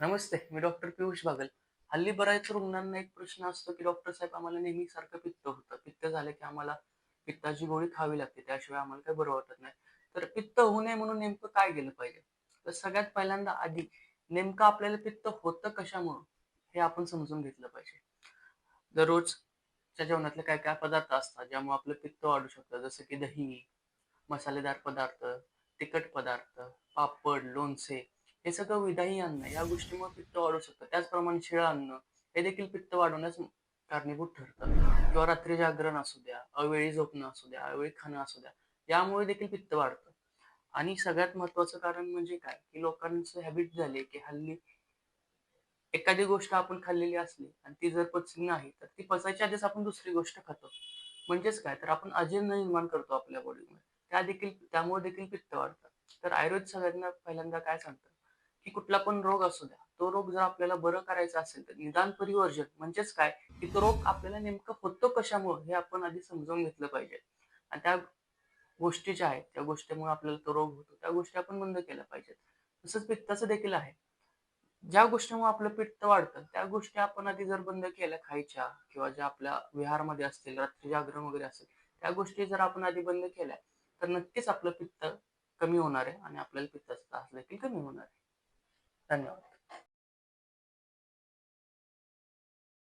नमस्ते, मी doctor Piyush Bagal. हल्ली बऱ्याच रुग्णांना एक प्रश्न असतो, की डॉक्टर साहेब आम्हाला नेहमी सारखं पित्त होतं. पित्त झालं की आम्हाला पित्ताची गोळी खावी लागते. त्याशिवाय आम्हाला काही बरं वाटत नाही. तर पित्त होऊ नये म्हणून नेमकं काय केलं पाहिजे? तर सगळ्यात पहिल्यांदा आधी नेमकं आपल्याला पित्त होतं कशामुळं? हे आपण समजून घेतलं पाहिजे. दररोजच्या जेवणातले काय-काय पदार्थ असतात, ज्यामुळे आपलं पित्त वाढू शकतं. जसं की दही, मसालेदार पदार्थ, तिखट पदार्थ, पापड, लोणचे हे सगळं विदाई अन्न या गोष्टीमुळे पित्त वाढू शकतं. त्याचप्रमाणे शिळं अन्न हे देखील पित्त वाढवण्यास कारणीभूत ठरतं किंवा रात्री जागरण असू द्या, अवेळी झोपणं असू द्या, अवेळी खाणं असू द्या, यामुळे देखील पित्त वाढतं. आणि सगळ्यात महत्त्वाचं कारण म्हणजे काय, की लोकांचं हॅबिट झाली की हल्ली एखादी गोष्ट आपण खाल्लेली असली आणि ती जर पचली नाही, तर ती पचायच्या आधीच आपण दुसरी गोष्ट खातो. म्हणजेच काय, तर आपण अजीर्ण निर्माण करतो आपल्या बॉडीमध्ये. त्यामुळे देखील पित्त वाढतं. तर आयुर्वेद सगळ्यांना पहिल्यांदा काय सांगतं, की कुठला पण रोग असू द्या, तो रोग जर आपल्याला बरं करायचा असेल, तर निदान परिवर्जन म्हणजेच काय, की तो रोग आपल्याला नेमकं होतो कशामुळं हे आपण आधी समजावून घेतलं पाहिजे. आणि त्या गोष्टी ज्या आहेत, त्या गोष्टीमुळे आपल्याला तो रोग होतो, त्या गोष्टी आपण बंद केल्या पाहिजेत. तसंच पित्ताचं देखील आहे. ज्या गोष्टीमुळे आपलं पित्त वाढतं, त्या गोष्टी आपण आधी जर बंद केल्या खायच्या किंवा ज्या आपल्या विहारमध्ये असतील, रात्री जागरण वगैरे असेल, त्या गोष्टी जर आपण आधी बंद केल्या, तर नक्कीच आपलं पित्त कमी होणार आहे आणि आपल्याला पित्ताचा त्रास देखील कमी होणार आहे. धन्यवाद.